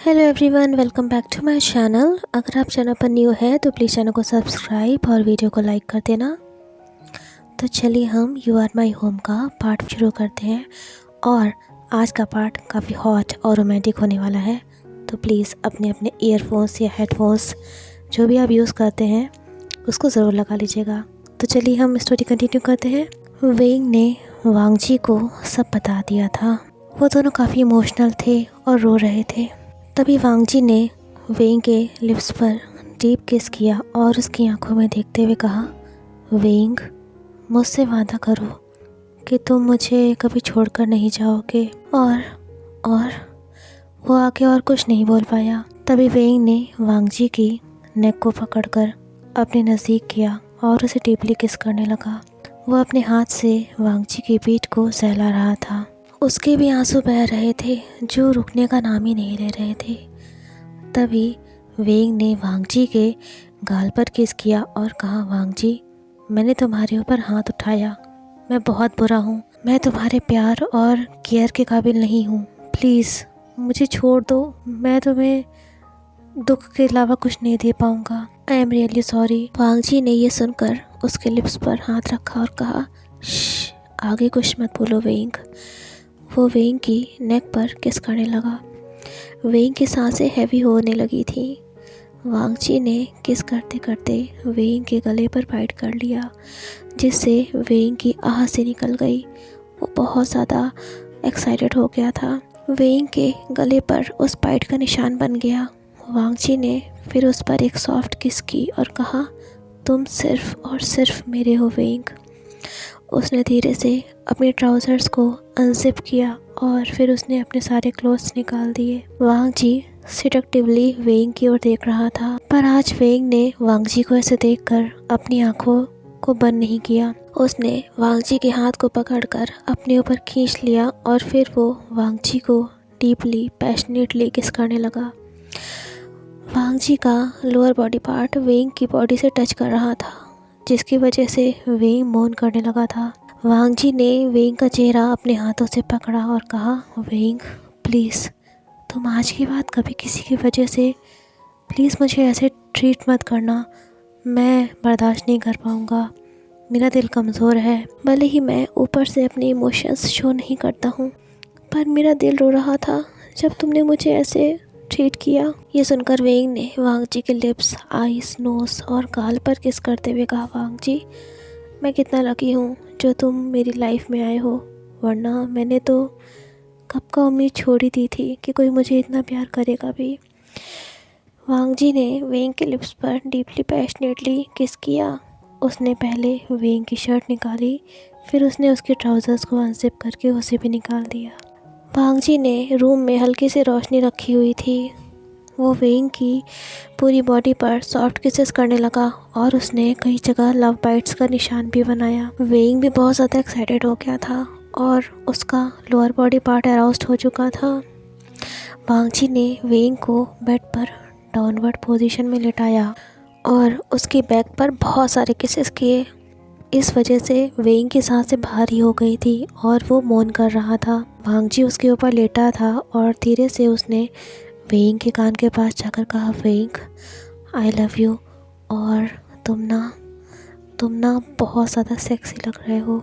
Hello everyone, welcome back to my channel. अगर आप channel पर न्यू है तो प्लीज़ चैनल को सब्सक्राइब और वीडियो को लाइक कर देना। तो चलिए हम यू आर माई होम का पार्ट शुरू करते हैं। और आज का पार्ट काफ़ी हॉट और रोमांटिक होने वाला है, तो प्लीज़ अपने अपने ईयरफोन्स या हेडफोन्स जो भी आप यूज़ करते हैं उसको ज़रूर लगा लीजिएगा। तो चलिए हम स्टोरी कंटिन्यू करते हैं। वेंग ने वांग जी को सब बता दिया था। वो दोनों काफ़ी इमोशनल थे और रो रहे थे। तभी वांग जी ने वेंग के लिप्स पर डीप किस किया और उसकी आंखों में देखते हुए कहा, वेंग, मुझसे वादा करो कि तुम मुझे कभी छोड़कर नहीं जाओगे। और वो आगे और कुछ नहीं बोल पाया। तभी वेंग ने वांग जी की नेक को पकड़कर अपने नज़दीक किया और उसे डीपली किस करने लगा। वो अपने हाथ से वांग जी की पीठ को सहला रहा था। उसके भी आंसू बह रहे थे जो रुकने का नाम ही नहीं ले रहे थे। तभी वेंग ने वांग जी के गाल पर किस किया और कहा, वांग जी, मैंने तुम्हारे ऊपर हाथ उठाया। मैं बहुत बुरा हूँ। मैं तुम्हारे प्यार और केयर के काबिल नहीं हूँ। प्लीज़ मुझे छोड़ दो। मैं तुम्हें दुख के अलावा कुछ नहीं दे पाऊँगा। I am really sorry. Wang ji ने ये सुनकर उसके लिप्स पर हाथ रखा और कहा, श्श, आगे कुछ मत बोलो वेंग। वो वेंग की नेक पर किस करने लगा। वेंग की सांसें हैवी होने लगी थी। वांग जी ने किस करते करते वेंग के गले पर बाइट कर लिया, जिससे वेंग की आह से निकल गई। वो बहुत ज़्यादा एक्साइटेड हो गया था। वेंग के गले पर उस बाइट का निशान बन गया। वांग जी ने फिर उस पर एक सॉफ्ट किस की और कहा, तुम सिर्फ और सिर्फ मेरे हो वेंग। उसने धीरे से अपने ट्राउज़र्स को अनजिप किया और फिर उसने अपने सारे क्लोथ्स निकाल दिए। वांग जी सिडक्टिवली वेंग की ओर देख रहा था, पर आज वेंग ने वांग जी को ऐसे देखकर अपनी आंखों को बंद नहीं किया। उसने वांग जी के हाथ को पकड़कर अपने ऊपर खींच लिया और फिर वो वांग जी को डीपली पैशनेटली किस करने लगा। वांग जी का लोअर बॉडी पार्ट वेंग की बॉडी से टच कर रहा था, जिसकी वजह से वेंग मौन करने लगा था। वांग जी ने वेंग का चेहरा अपने हाथों से पकड़ा और कहा, वेंग प्लीज़, तुम आज के बाद कभी किसी की वजह से प्लीज़ मुझे ऐसे ट्रीट मत करना। मैं बर्दाश्त नहीं कर पाऊँगा। मेरा दिल कमज़ोर है। भले ही मैं ऊपर से अपने इमोशंस शो नहीं करता हूँ, पर मेरा दिल रो रहा था जब तुमने मुझे ऐसे ट्रीट किया। ये सुनकर वेंग ने वांग जी के लिप्स, आईज, नोज़ और गाल पर किस करते हुए कहा, वांग जी, मैं कितना लकी हूँ जो तुम मेरी लाइफ में आए हो, वरना मैंने तो कब का उम्मीद छोड़ ही दी थी कि कोई मुझे इतना प्यार करेगा भी। वांग जी ने वेंग के लिप्स पर डीपली पैशनेटली किस किया। उसने पहले वेंग की शर्ट निकाली, फिर उसने उसके ट्राउज़र्स को अनजिप करके उसे भी निकाल दिया। वांग जी ने रूम में हल्की सी रोशनी रखी हुई थी। वो वेंग की पूरी बॉडी पर सॉफ्ट किसेस करने लगा और उसने कई जगह लव बाइट्स का निशान भी बनाया। वेंग भी बहुत ज़्यादा एक्साइटेड हो गया था और उसका लोअर बॉडी पार्ट अराउज्ड हो चुका था। वांग जी ने वेंग को बेड पर डाउनवर्ड पोजीशन में लेटाया और उसकी बैक पर बहुत सारे किसेस किए। इस वजह से वेंग की सांसें भारी हो गई थी और वो मौन कर रहा था। वांग जी उसके ऊपर लेटा था और धीरे से उसने वेंग के कान के पास जाकर कहा, वेंग, आई लव यू और तुम ना बहुत ज़्यादा सेक्सी लग रहे हो।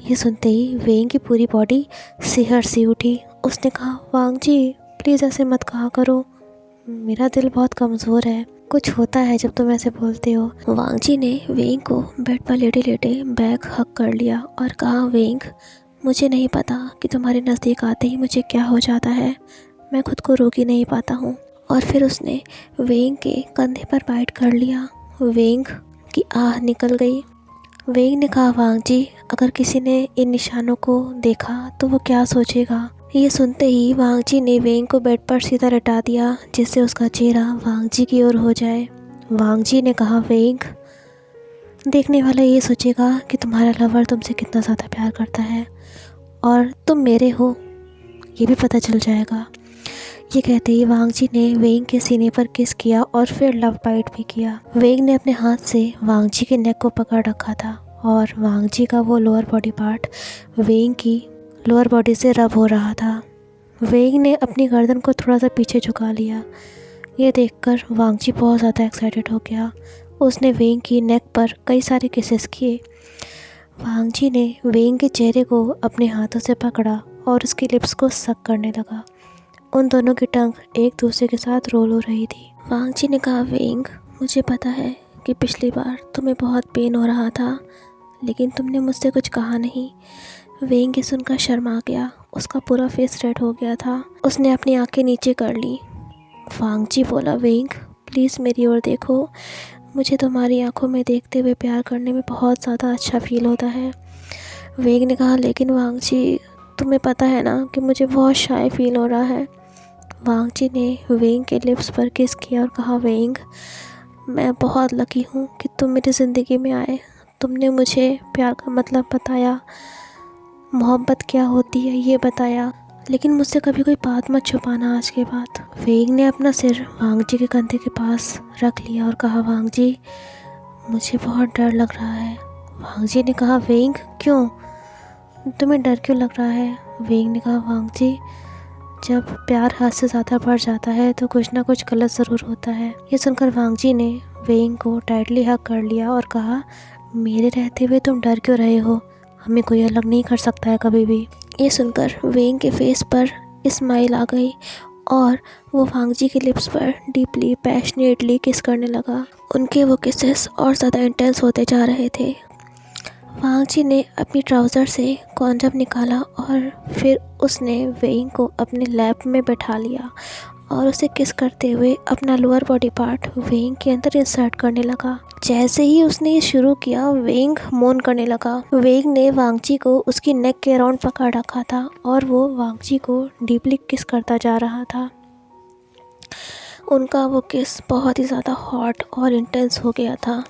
ये सुनते ही वेंग की पूरी बॉडी सिहर सी उठी। उसने कहा, वांग जी, प्लीज़ ऐसे मत कहा करो। मेरा दिल बहुत कमज़ोर है। कुछ होता है जब तुम ऐसे बोलते हो। वांग जी ने वेंग को बेड पर लेटे लेटे बैक हक कर लिया और कहा, वेंग, मुझे नहीं पता कि तुम्हारे नज़दीक आते ही मुझे क्या हो जाता है। मैं खुद को रोक ही नहीं पाता हूँ। और फिर उसने वेंग के कंधे पर बाइट कर लिया। वेंग की आह निकल गई। वेंग ने कहा, वांग जी, अगर किसी ने इन निशानों को देखा तो वो क्या सोचेगा। ये सुनते ही वांग जी ने वेंग को बेड पर सीधा लटा दिया, जिससे उसका चेहरा वांग जी की ओर हो जाए। वांग जी ने कहा, वेंग, देखने वाला ये सोचेगा कि तुम्हारा लवर तुमसे कितना ज़्यादा प्यार करता है और तुम मेरे हो, ये भी पता चल जाएगा। ये कहते ही वांग जी ने वेंग के सीने पर किस किया और फिर लव बाइट भी किया। वेंग ने अपने हाथ से वांग जी के नेक को पकड़ रखा था और वांग जी का वो लोअर बॉडी पार्ट वेंग की लोअर बॉडी से रब हो रहा था। वेंग ने अपनी गर्दन को थोड़ा सा पीछे झुका लिया। ये देखकर वांगजी बहुत ज़्यादा एक्साइटेड हो गया। उसने वेंग की नेक पर कई सारे किसेस किए। वांगजी ने वेंग के चेहरे को अपने हाथों से पकड़ा और उसकी लिप्स को सक करने लगा। उन दोनों की टंग एक दूसरे के साथ रोल हो रही थी। वांगजी ने कहा, वेंग, मुझे पता है कि पिछली बार तुम्हें बहुत पेन हो रहा था, लेकिन तुमने मुझसे कुछ कहा नहीं। वेंग ये सुनकर शर्मा गया। उसका पूरा फेस रेड हो गया था। उसने अपनी आंखें नीचे कर ली। वांगजी बोला, वेंग, प्लीज़ मेरी ओर देखो। मुझे तुम्हारी आंखों में देखते हुए प्यार करने में बहुत ज़्यादा अच्छा फील होता है। वेंग ने कहा, लेकिन वांगजी, तुम्हें पता है ना कि मुझे बहुत शाय फील हो रहा है। वांगजी ने वेंग के लिप्स पर किस किया और कहा, वेंग, मैं बहुत लकी हूँ कि तुम मेरी ज़िंदगी में आए। तुमने मुझे प्यार का मतलब बताया, मोहब्बत क्या होती है ये बताया, लेकिन मुझसे कभी कोई बात मत छुपाना आज के बाद। वेंग ने अपना सिर वांगजी के कंधे के पास रख लिया और कहा, वांगजी, मुझे बहुत डर लग रहा है। वांगजी ने कहा, वेंग, क्यों? तुम्हें डर क्यों लग रहा है? वेंग ने कहा, वांगजी, जब प्यार हद से ज़्यादा बढ़ जाता है तो कुछ ना कुछ गलत ज़रूर होता है। ये सुनकर वांगजी ने वेंग को टाइटली हग कर लिया और कहा, मेरे रहते हुए तुम डर क्यों रहे हो? हमें कोई अलग नहीं कर सकता है कभी भी। ये सुनकर वेंग के फेस पर स्माइल आ गई और वो वांगजी के लिप्स पर डीपली पैशनेटली किस करने लगा। उनके वो किसेस और ज़्यादा इंटेंस होते जा रहे थे। वांगजी ने अपनी ट्राउज़र से कॉन्डम निकाला और फिर उसने वेंग को अपने लैप में बैठा लिया और उसे किस करते हुए अपना लोअर बॉडी पार्ट वेंग के अंदर इंसर्ट करने लगा। जैसे ही उसने ये शुरू किया, वेंग मौन करने लगा। वेंग ने वांगजी को उसकी नेक के अराउंड पकड़ रखा था और वो वांगजी को डीपली किस करता जा रहा था। उनका वो किस बहुत ही ज़्यादा हॉट और इंटेंस हो गया था।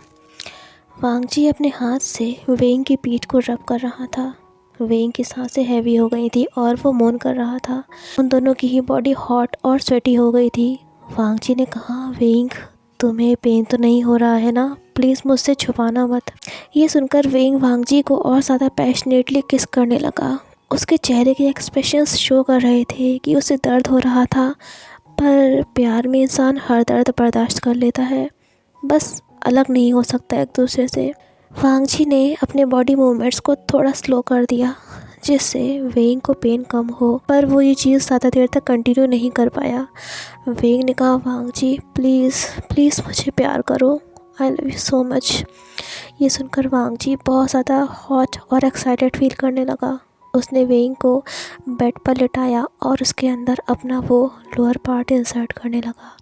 वांगजी अपने हाथ से वेंग की पीठ को रब कर रहा था। वेंग की सांसें हैवी हो गई थी और वो मौन कर रहा था। उन दोनों की ही बॉडी हॉट और स्वेटी हो गई थी। वांगजी ने कहा, वेंग, तुम्हें पेन तो नहीं हो रहा है ना? प्लीज़ मुझसे छुपाना मत। ये सुनकर वेंग वांगजी को और ज़्यादा पैशनेटली किस करने लगा। उसके चेहरे के एक्सप्रेशंस शो कर रहे थे कि उसे दर्द हो रहा था, पर प्यार में इंसान हर दर्द बर्दाश्त कर लेता है, बस अलग नहीं हो सकता एक दूसरे से। वांगजी ने अपने बॉडी मूवमेंट्स को थोड़ा स्लो कर दिया जिससे वेंग को पेन कम हो, पर वो ये चीज़ ज़्यादा देर तक कंटिन्यू नहीं कर पाया। वेंग ने कहा, वांगजी, प्लीज़ प्लीज़ मुझे प्यार करो, आई लव यू सो मच। ये सुनकर वांगजी बहुत ज़्यादा हॉट और एक्साइटेड फील करने लगा। उसने वेंग को बेड पर लिटाया और उसके अंदर अपना वो लोअर पार्ट इंसर्ट करने लगा।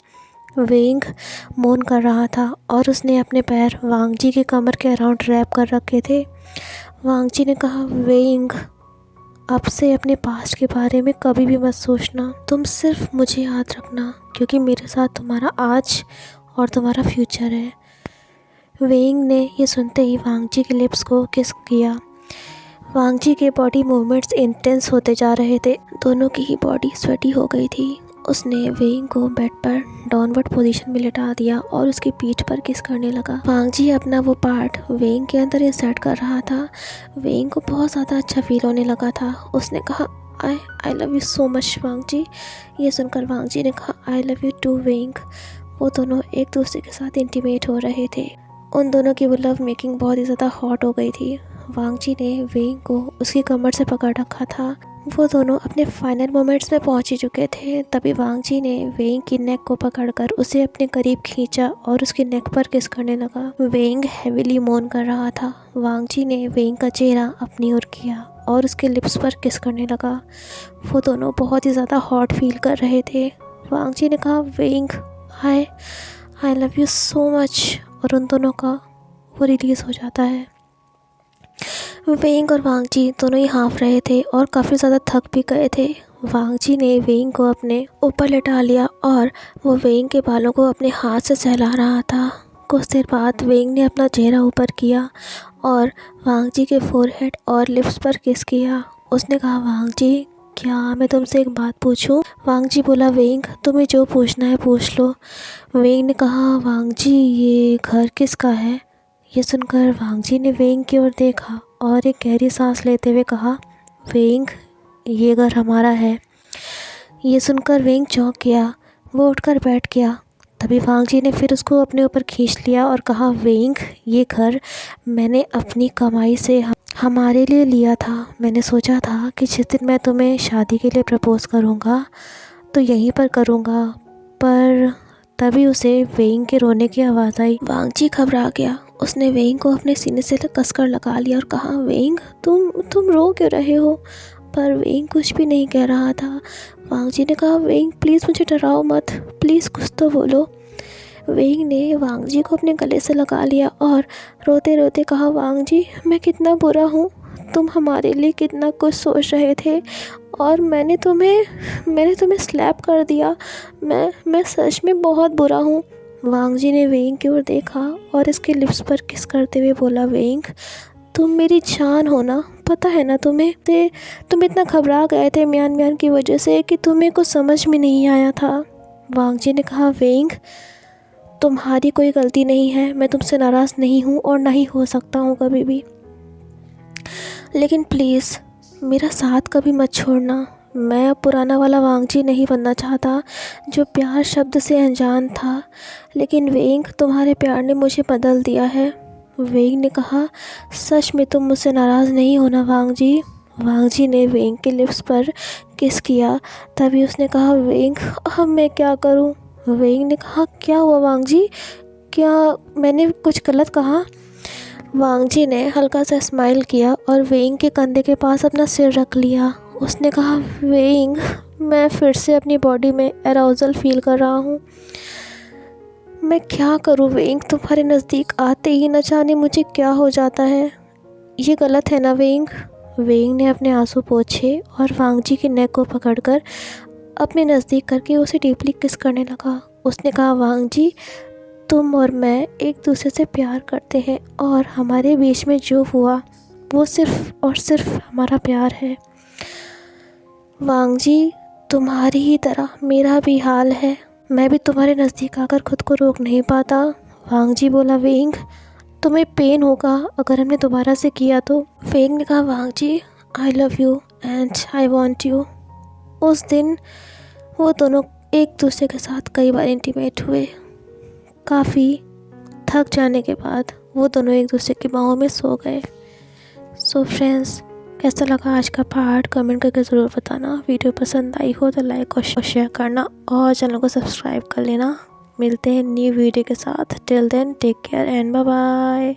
वेंग मौन कर रहा था और उसने अपने पैर वांगजी की कमर के अराउंड रैप कर रखे थे। वांगजी ने कहा, वेंग, अब से अपने पास्ट के बारे में कभी भी मत सोचना। तुम सिर्फ मुझे याद रखना, क्योंकि मेरे साथ तुम्हारा आज और तुम्हारा फ्यूचर है। वेंग ने ये सुनते ही वांगजी के लिप्स को किस किया। वांगजी के बॉडी मूवमेंट्स इंटेंस होते जा रहे थे। दोनों की ही बॉडी स्वेटी हो गई थी। उसने वेंग को बेड पर डाउनवर्ड पोजीशन में लिटा दिया और उसकी पीठ पर किस करने लगा। वांगजी अपना वो पार्ट वेंग के अंदर इंसर्ट कर रहा था। वेंग को बहुत ज़्यादा अच्छा फील होने लगा था। उसने कहा, I love you so much Wangji. ये सुनकर वांगजी ने कहा, आई लव यू टू वेंग। वो दोनों एक दूसरे के साथ इंटीमेट हो रहे थे। उन दोनों की वो लव मेकिंग बहुत ही ज़्यादा हॉट हो गई थी। वांगजी ने वेंग को उसकी कमर से पकड़ रखा था। वो दोनों अपने फाइनल मोमेंट्स में पहुंच ही चुके थे। तभी वांगजी ने वेंग की नेक को पकड़कर उसे अपने करीब खींचा और उसकी नेक पर किस करने लगा। वेंग हेविली मौन कर रहा था। वांगजी ने वेंग का चेहरा अपनी ओर किया और उसके लिप्स पर किस करने लगा। वो दोनों बहुत ही ज़्यादा हॉट फील कर रहे थे। वांगजी ने कहा, वेंग, आई लव यू सो मच, और उन दोनों का वो रिलीज़ हो जाता है। वेंग और वांगजी दोनों ही हाँफ रहे थे और काफ़ी ज़्यादा थक भी गए थे। वांगजी ने वेंग को अपने ऊपर लेटा लिया और वो वेंग के बालों को अपने हाथ से सहला रहा था। कुछ देर बाद वेंग ने अपना चेहरा ऊपर किया और वांगजी के फोरहेड और लिप्स पर किस किया। उसने कहा, वांगजी, क्या मैं तुमसे एक बात पूछूं? वांगजी बोला, वेंग, तुम्हें जो पूछना है पूछ लो। वेंग ने कहा, वांगजी, ये घर किसका है? ये सुनकर वांगजी ने वेंग की ओर देखा और एक गहरी सांस लेते हुए कहा, वेंग, ये घर हमारा है। ये सुनकर वेंग चौंक गया। वो उठकर बैठ गया। तभी वांग जी ने फिर उसको अपने ऊपर खींच लिया और कहा, वेंग, ये घर मैंने अपनी कमाई से हमारे लिए लिया था। मैंने सोचा था कि जिस दिन मैं तुम्हें शादी के लिए प्रपोज़ करूँगा तो यहीं पर करूँगा, पर तभी उसे वेंग के रोने की आवाज़ आई। वांग जी घबरा गया। उसने वेंग को अपने सीने से कसकर लगा लिया और कहा, वेंग, तुम रो क्यों रहे हो? पर वेंग कुछ भी नहीं कह रहा था। वांग जी ने कहा, वेंग प्लीज़ मुझे डराओ मत, प्लीज़ कुछ तो बोलो। वेंग ने वांग जी को अपने गले से लगा लिया और रोते रोते कहा, वांग जी, मैं कितना बुरा हूँ। तुम हमारे लिए कितना कुछ सोच रहे थे और मैंने तुम्हें स्लैप कर दिया। मैं सच में बहुत बुरा हूँ। वांग जी ने वेंग की ओर देखा और इसके लिप्स पर किस करते हुए बोला, वेंग, तुम मेरी जान हो ना, पता है ना तुम्हें? तुम इतना घबरा गए थे म्यान म्यान की वजह से कि तुम्हें कुछ समझ में नहीं आया था। वांग जी ने कहा, वेंग, तुम्हारी कोई गलती नहीं है। मैं तुमसे नाराज़ नहीं हूँ और ना ही हो सकता हूँ कभी भी, लेकिन प्लीज़ मेरा साथ कभी मत छोड़ना। मैं अब पुराना वाला वांग जी नहीं बनना चाहता जो प्यार शब्द से अनजान था, लेकिन वेंग, तुम्हारे प्यार ने मुझे बदल दिया है। वेंग ने कहा, सच में तुम मुझसे नाराज़ नहीं होना वांग जी? वांग जी ने वेंग के लिप्स पर किस किया। तभी उसने कहा, वेंग, अब मैं क्या करूं? वेंग ने कहा, क्या हुआ वांग जी? क्या मैंने कुछ गलत कहा? वांग जी ने हल्का सा स्माइल किया और वेंग के कंधे के पास अपना सिर रख लिया। उसने कहा, वेंग, मैं फिर से अपनी बॉडी में एराउजल फील कर रहा हूँ। मैं क्या करूँ वेंग? तुम्हारे नज़दीक आते ही न जाने मुझे क्या हो जाता है। ये गलत है ना वेंग? वेंग ने अपने आंसू पोंछे और वांग जी के नेक को पकड़कर अपने नज़दीक करके उसे डीपली किस करने लगा। उसने कहा, वांग जी, तुम और मैं एक दूसरे से प्यार करते हैं और हमारे बीच में जो हुआ वो सिर्फ़ और सिर्फ हमारा प्यार है। वांग जी, तुम्हारी ही तरह मेरा भी हाल है। मैं भी तुम्हारे नज़दीक आकर खुद को रोक नहीं पाता। वांग जी बोला, वेंग, तुम्हें पेन होगा अगर हमने दोबारा से किया तो। वेंग ने कहा, Wang ji, I love you and I want you. उस दिन वो दोनों एक दूसरे के साथ कई बार इंटीमेट हुए। काफ़ी थक जाने के बाद वो दोनों एक दूसरे की बाहों में सो गए। सो फ्रेंड्स, कैसा लगा आज का पार्ट कमेंट करके ज़रूर बताना। वीडियो पसंद आई हो तो लाइक और शेयर करना और चैनल को सब्सक्राइब कर लेना। मिलते हैं न्यू वीडियो के साथ। Till then take care and bye bye.